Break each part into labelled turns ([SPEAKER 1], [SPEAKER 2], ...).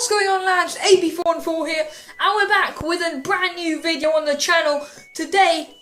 [SPEAKER 1] What's going on, lads? AB414 here, and we're back with a brand new video on the channel. Today,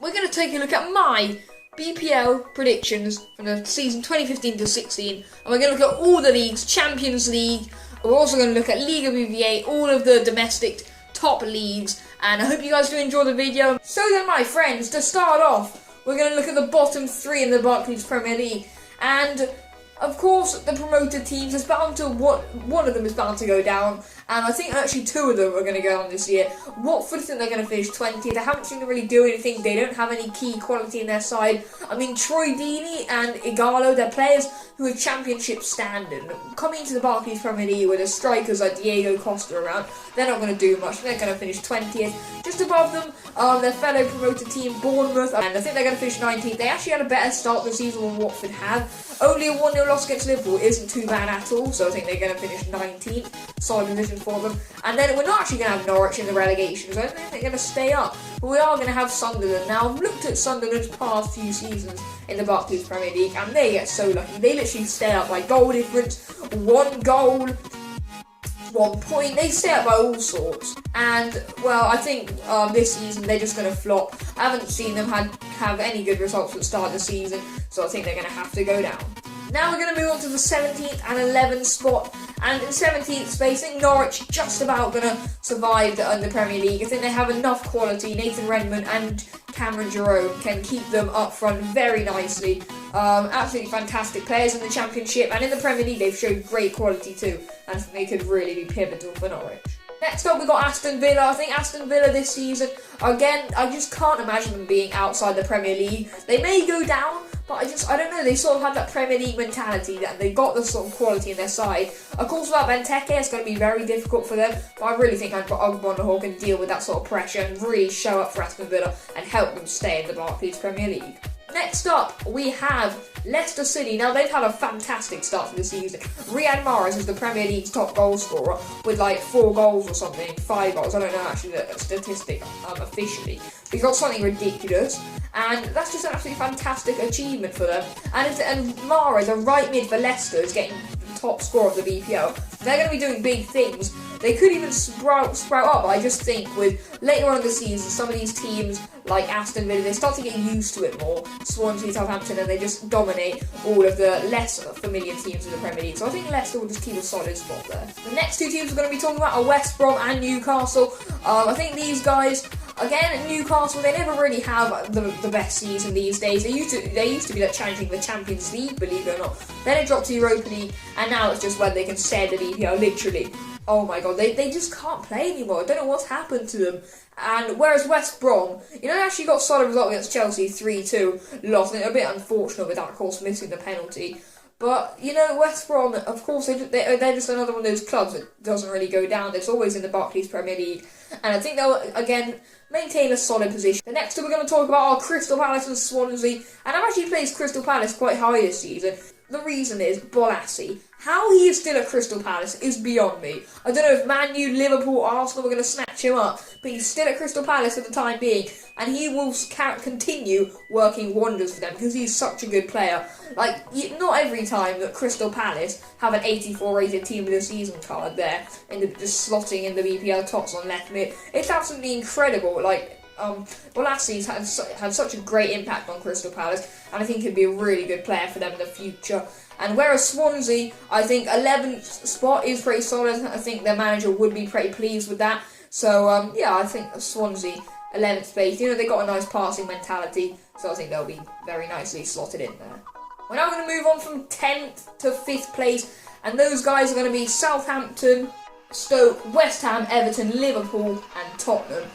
[SPEAKER 1] we're going to take a look at my BPL predictions from the season 2015 to 16, and we're going to look at all the leagues, Champions League. We're also going to look at AlexWB, all of the domestic top leagues, and I hope you guys do enjoy the video. So then, my friends, to start off, we're going to look at the bottom three in the Barclays Premier League, and of course, the promoted teams is bound to one of them is bound to go down, and I think actually two of them are going to go down this year. Watford, I think they're going to finish 20th. They haven't seemed to really do anything. They don't have any key quality in their side. I mean, Troy Deeney and Igalo, they're players who are championship standard. Coming into the Barclays Premier League with the strikers like Diego Costa around, they're not going to do much. They're going to finish 20th. Just above them, their fellow promoted team, Bournemouth, and I think they're going to finish 19th. They actually had a better start this season than Watford had. Only a 1-0 loss against Liverpool isn't too bad at all, so I think they're going to finish 19th. Solid position for them. And then we're not actually going to have Norwich in the relegation, so I don't think they're going to stay up. But we are going to have Sunderland. Now, I've looked at Sunderland's past few seasons in the Barclays Premier League, and they get so lucky. They literally stay up by goal difference, 1 goal, 1 point. They stay up by all sorts. And, well, I think this season they're just going to flop. I haven't seen them have any good results at the start of the season, so I think they're going to have to go down. Now we're going to move on to the 17th and 11th spot, and in 17th space, I think Norwich just about going to survive the Premier League. I think they have enough quality. Nathan Redmond and Cameron Jerome can keep them up front very nicely. Absolutely fantastic players in the Championship, and in the Premier League they've showed great quality too, and I think they could really be pivotal for Norwich. Next up, we've got Aston Villa. I think Aston Villa this season, again, I just can't imagine them being outside the Premier League. They may go down, but I don't know, they sort of have that Premier League mentality, that they've got the sort of quality in their side. Of course, without Benteke, it's going to be very difficult for them, but I really think Ogbonnahor can deal with that sort of pressure and really show up for Aston Villa and help them stay in the Barclays Premier League. Next up, we have Leicester City. Now, they've had a fantastic start to the season. Riyad Mahrez is the Premier League's top goal scorer with like 4 goals or something, 5 goals. I don't know actually the statistic officially. But he's got something ridiculous, and that's just an absolutely fantastic achievement for them. And Mahrez, a right mid for Leicester, is getting the top scorer of the BPL. They're going to be doing big things. They could even sprout up, but I just think with later on in the season, some of these teams like Aston Villa, they start to get used to it more. Swansea, Southampton, and they just dominate all of the less familiar teams in the Premier League. So I think Leicester will just keep a solid spot there. The next two teams we're going to be talking about are West Brom and Newcastle. I think these guys, again, at Newcastle, they never really have the best season these days. They used to be like challenging the Champions League, believe it or not. Then it dropped to Europa League, and now it's just when they can stay in the BPL, literally. Oh my god, they just can't play anymore. I don't know what's happened to them. And whereas West Brom, they actually got a solid result against Chelsea, 3-2, lost. And a bit unfortunate with that, of course, missing the penalty. But, West Brom, of course, they're just another one of those clubs that doesn't really go down. It's always in the Barclays Premier League. And I think they'll, again, maintain a solid position. The next two we're going to talk about are Crystal Palace and Swansea. And I've actually placed Crystal Palace quite high this season. The reason is Bolasie. How he is still at Crystal Palace is beyond me. I don't know if Man U, Liverpool, Arsenal were going to snatch him up, but he's still at Crystal Palace for the time being, and he will continue working wonders for them because he's such a good player. Like, not every time that Crystal Palace have an 84 rated team with a season card there, and just slotting in the BPL tops on left mid. It's absolutely incredible. Like, Bolasie's had such a great impact on Crystal Palace, and I think he'd be a really good player for them in the future. And whereas Swansea, I think 11th spot is pretty solid. I think their manager would be pretty pleased with that. So, yeah, I think Swansea, 11th space. They got a nice passing mentality, so I think they'll be very nicely slotted in there. We're now going to move on from 10th to 5th place, and those guys are going to be Southampton, Stoke, West Ham, Everton, Liverpool, and Tottenham.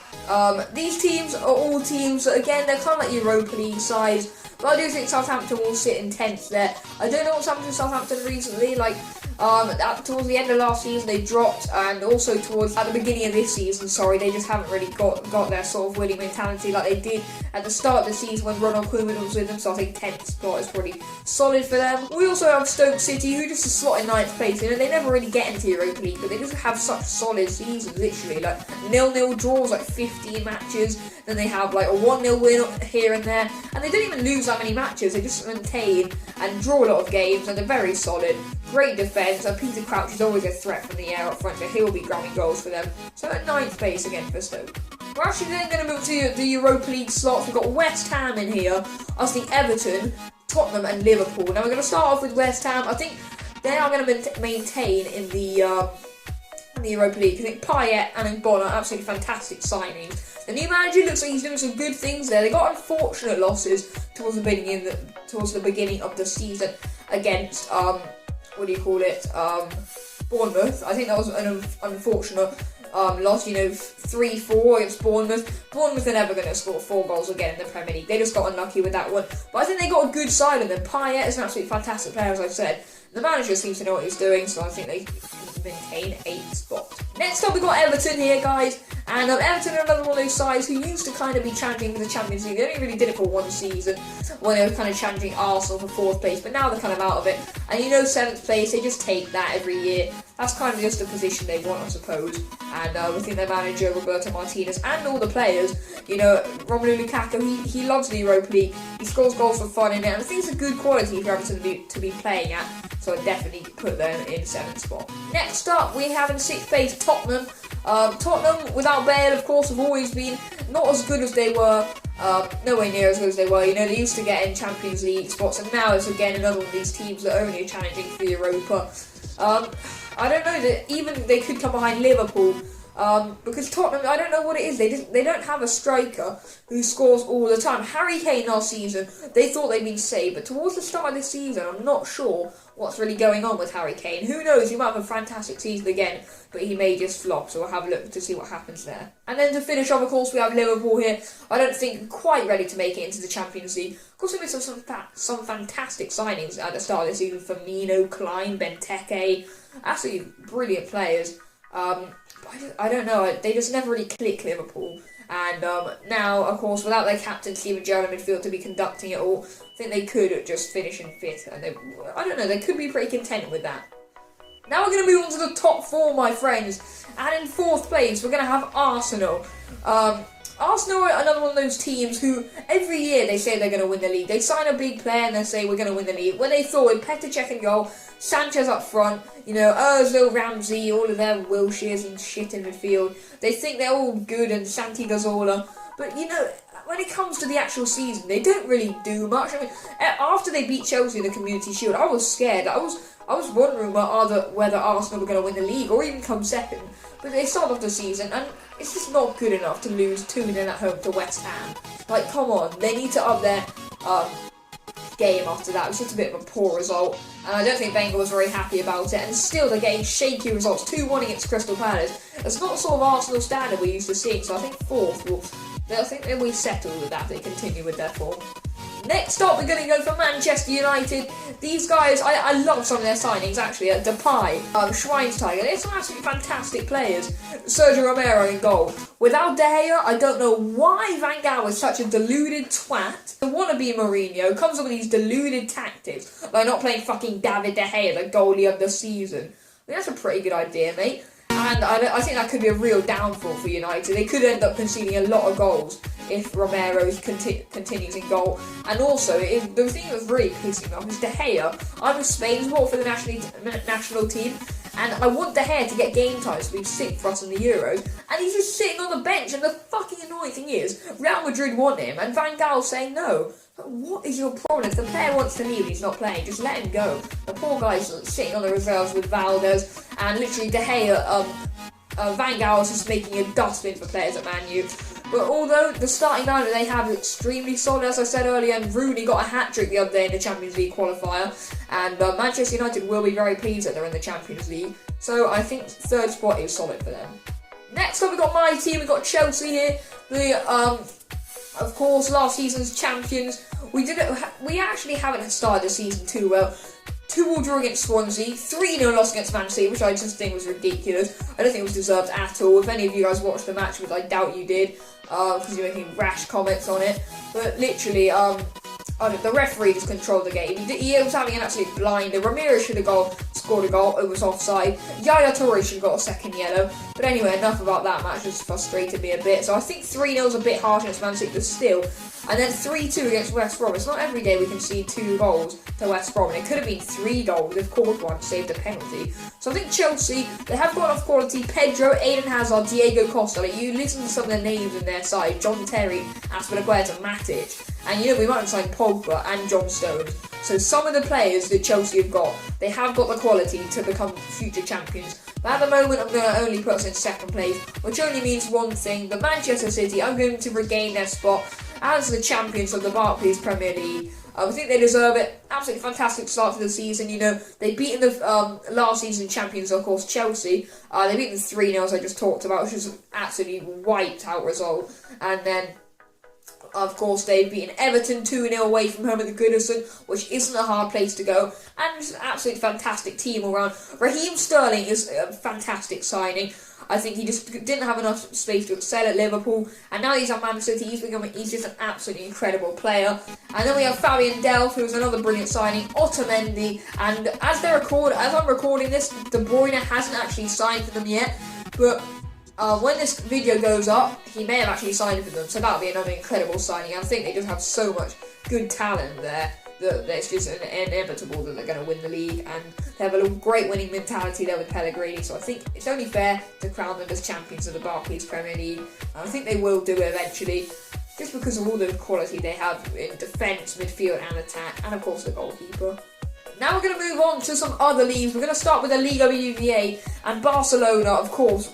[SPEAKER 1] These teams are all teams that, again, they're kind of like Europa League size, but I do think Southampton will sit in 10th there. I don't know what's happened to Southampton recently, towards the end of last season they dropped, and also at the beginning of this season, they just haven't really got their sort of winning mentality like they did at the start of the season when Ronald Koeman was with them, so I think 10th spot is pretty solid for them. We also have Stoke City, who just slot in 9th place. They never really get into Europa League, but they just have such solid seasons, literally, like 0-0 draws, like 15 matches, then they have like a 1-0 win here and there, and they don't even lose that many matches. They just maintain and draw a lot of games, and they're very solid. great defence, and Peter Crouch is always a threat from the air up front, so he'll be grabbing goals for them. So at 9th place again for Stoke. We're actually then going to move to the Europa League slots. We've got West Ham in here, obviously Everton, Tottenham and Liverpool. Now we're going to start off with West Ham. I think they are going to maintain in the Europa League. I think Payet and Bon are absolutely fantastic signings. The new manager looks like he's doing some good things there. They got unfortunate losses towards the beginning of the season against Bournemouth. I think that was an unfortunate loss, 3-4 against Bournemouth. Bournemouth are never going to score 4 goals again in the Premier League. They just got unlucky with that one. But I think they got a good side in them. Payet is an absolutely fantastic player, as I've said. The manager seems to know what he's doing, so I think they maintain 8th spot. Next up, we've got Everton here, guys. And Everton are another one of those sides who used to kind of be challenging for the Champions League. They only really did it for one season when they were kind of challenging Arsenal for 4th place, but now they're kind of out of it. And 7th place, they just take that every year. That's kind of just the position they want, I suppose. And we think their manager, Roberto Martinez, and all the players, Romelu Lukaku, he loves the Europa League. He scores goals for fun in it, and I think it's a good quality for Everton to be playing at. So I definitely put them in 7th spot. Next up, we have in 6th place Tottenham. Tottenham, without Bale, of course, have always been not as good as they were, nowhere near as good as they were. They used to get in Champions League spots, and now it's again another one of these teams that are only challenging for Europa. I don't know, that even they could come behind Liverpool. Because Tottenham, I don't know what it is, they don't have a striker who scores all the time. Harry Kane last season, they thought they'd been saved, but towards the start of this season, I'm not sure what's really going on with Harry Kane. Who knows, he might have a fantastic season again, but he may just flop, so we'll have a look to see what happens there. And then to finish off, of course, we have Liverpool here. I don't think quite ready to make it into the Champions League. Of course, we made some fantastic signings at the start of the season. Firmino, Klein, Benteke, absolutely brilliant players. I don't know, they just never really click, Liverpool. And now, of course, without their captain, Steven Gerrard in midfield to be conducting it all, I think they could just finish in 5th. And they could be pretty content with that. Now we're going to move on to the top 4, my friends. And in 4th place, we're going to have Arsenal. Arsenal are another one of those teams who, every year, they say they're going to win the league. They sign a big player and they say we're going to win the league. When they thought with Petr Cech in goal, Sanchez up front, Ozil, Ramsey, all of their Wilshires and shit in midfield. They think they're all good and Santi Cazorla. But, when it comes to the actual season, they don't really do much. I mean, after they beat Chelsea in the Community Shield, I was scared. I was wondering whether Arsenal were going to win the league or even come second. But they started off the season and it's just not good enough to lose 2-0 at home to West Ham. Like, come on, they need to up their game after that. It was just a bit of a poor result, and I don't think Wenger was very happy about it, and still they're getting shaky results. 2-1 against Crystal Palace. That's not the sort of Arsenal standard we're used to seeing, so I think 4th I think they'll be settled with that if they continue with their form. Next up, we're going to go for Manchester United. These guys, I love some of their signings, actually. Depay, Schweinsteiger, they're some absolutely fantastic players. Sergio Romero in goal. Without De Gea, I don't know why Van Gaal is such a deluded twat. The wannabe Mourinho comes up with these deluded tactics, like not playing fucking David De Gea, the goalie of the season. I think that's a pretty good idea, mate. And I think that could be a real downfall for United. They could end up conceding a lot of goals if Romero continues in goal. And also, the thing that's really pissing me off is De Gea. I'm a Spain supporter for the national team, and I want De Gea to get game time so he's sick for us in the Euros. And he's just sitting on the bench, and the fucking annoying thing is, Real Madrid want him, and Van Gaal's saying no. But what is your problem? If the player wants to leave and he's not playing, just let him go. The poor guy's sitting on the reserves with Valdez, and literally De Gea, Van Gaal is just making a dustbin for players at Man U. But although the starting lineup they have is extremely solid, as I said earlier, and Rooney got a hat-trick the other day in the Champions League qualifier, and Manchester United will be very pleased that they're in the Champions League. So I think 3rd spot is solid for them. Next up, we've got my team. We've got Chelsea here. Of course, last season's champions. We actually haven't started the season too well. 2-2 draw against Swansea, 3-0 loss against Man City, which I just think was ridiculous. I don't think it was deserved at all. If any of you guys watched the match, which I doubt you did, because you're making rash comments on it. But literally, the referee just controlled the game. He was having an absolute blinder. Ramirez should have scored a goal. It was offside. Yaya Toure should have got a second yellow. But anyway, enough about that match. Just frustrated me a bit. So I think 3-0 is a bit harsh against Man City, but still, And then 3-2 against West Brom. It's not every day we can see 2 goals to West Brom. And it could have been 3 goals if Courtois saved a penalty. So I think Chelsea, they have got enough quality. Pedro, Eden Hazard, Diego Costa. Like, you listen to some of the names in their side. John Terry, Aspilicueta, Matic. And we might have signed Pogba and John Stones. So some of the players that Chelsea have got, they have got the quality to become future champions. But at the moment, I'm going to only put us in second place, which only means one thing. The Manchester City are going to regain their spot as the champions of the Barclays Premier League. I think they deserve it. Absolutely fantastic start to the season. They beaten the last season champions, of course, Chelsea. They beat them 3-0, as I just talked about, which was an absolutely wiped out result. And then, of course, they've beaten Everton 2-0 away from home at the Goodison, which isn't a hard place to go. And it's an absolutely fantastic team all round. Raheem Sterling is a fantastic signing. I think he just didn't have enough space to excel at Liverpool, and now he's at Man City. He's just an absolutely incredible player. And then we have Fabian Delph, who's another brilliant signing. Otamendi, and as I'm recording this, De Bruyne hasn't actually signed for them yet, but when this video goes up, he may have actually signed for them, so that'll be another incredible signing. I think they just have so much good talent there that it's just inevitable that they're going to win the league, and they have a great winning mentality there with Pellegrini, so I think it's only fair to crown them as champions of the Barclays Premier League, and I think they will do it eventually, just because of all the quality they have in defence, midfield and attack, and of course the goalkeeper. Now we're going to move on to some other leagues. We're going to start with the Liga BBVA and Barcelona, of course.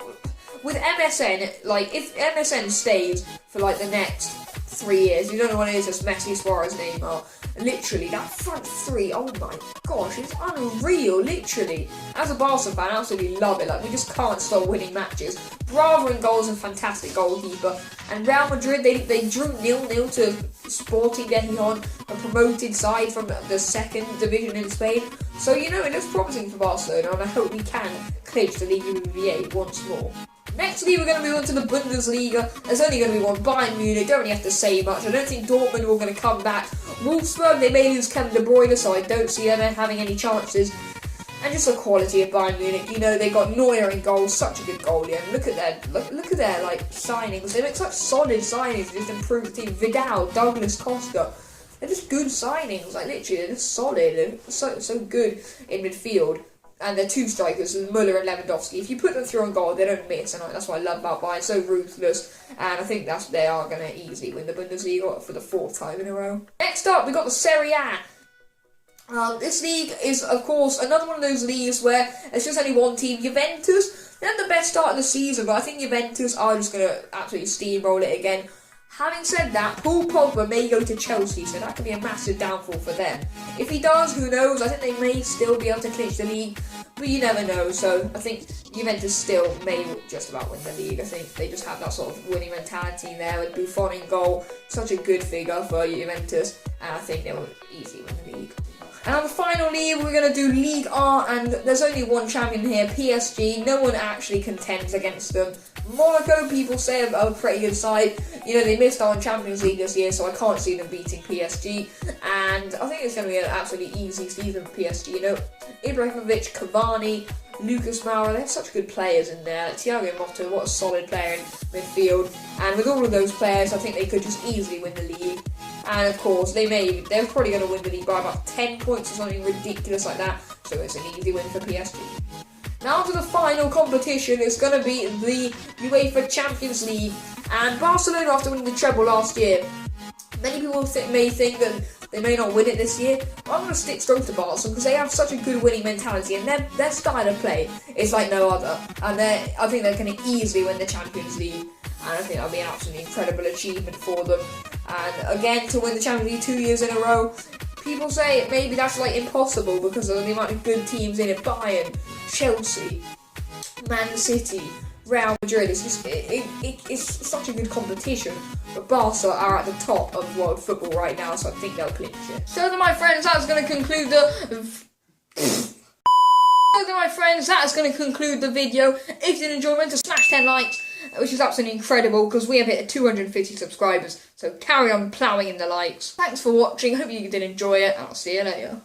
[SPEAKER 1] With MSN, like, if MSN stays for, like, the next 3 years, you don't know what it is, it's Messi, Suarez, Neymar. Literally, that front three, oh my gosh, it's unreal, literally. As a Barca fan, I absolutely love it. Like, we just can't stop winning matches. Bravo in goals, and fantastic goalkeeper. And Real Madrid, they drew 0-0 to Sporting Gijón, a promoted side from the second division in Spain. So, it looks promising for Barcelona, and I hope we can clinch the Liga BBVA once more. Next league, we're going to move on to the Bundesliga. There's only going to be one. Bayern Munich, don't really have to say much. I don't think Dortmund are going to come back. Wolfsburg, they may lose Kevin De Bruyne, so I don't see them having any chances. And just the quality of Bayern Munich. They got Neuer in goal, such a good goalie. And look at their like signings. They make such solid signings to just improve the team. Vidal, Douglas Costa. They're just good signings. Like, literally, they're just solid. They're so good in midfield. And they're 2 strikers, Müller and Lewandowski. If you put them through on goal, they don't miss, and that's what I love about Bayern. So ruthless, and I think they are going to easily win the Bundesliga for the 4th time in a row. Next up, we've got the Serie A. This league is, of course, another one of those leagues where it's just only one team. Juventus, they had the best start of the season, but I think Juventus are just going to absolutely steamroll it again. Having said that, Paul Pogba may go to Chelsea, so that could be a massive downfall for them. If he does, who knows? I think they may still be able to clinch the league, but you never know. So I think Juventus still may just about win the league. I think they just have that sort of winning mentality there with Buffon in goal. Such a good figure for Juventus, and I think they will easily win the league. And on the final league, we're going to do League R, and there's only one champion here, PSG. No one actually contends against them. Monaco, people say, are a pretty good side. They missed out on Champions League this year, so I can't see them beating PSG. And I think it's going to be an absolutely easy season for PSG. Ibrahimovic, Cavani, Lucas Moura, they have such good players in there. Thiago Motta, what a solid player in midfield. And with all of those players, I think they could just easily win the league. And of course, they're probably going to win the league by about 10 points or something ridiculous like that. So it's an easy win for PSG. Now to the final competition, it's going to be the UEFA Champions League. And Barcelona, after winning the treble last year, many people may think that they may not win it this year. But I'm going to stick straight to Barca because they have such a good winning mentality, and their style of play is like no other. And I think they're going to easily win the Champions League. And I think that'll be an absolutely incredible achievement for them. And again, to win the Champions League 2 years in a row, people say maybe that's like impossible because of the amount of good teams in it. Bayern, Chelsea, Man City, Real Madrid. It's such a good competition. But Barca are at the top of world football right now, so I think they'll clinch it. So then, my friends, that's going to conclude the video. If you did enjoy, remember to smash 10 likes, which is absolutely incredible because we have hit 250 subscribers. So carry on ploughing in the likes. Thanks for watching. Hope you did enjoy it, and I'll see you later.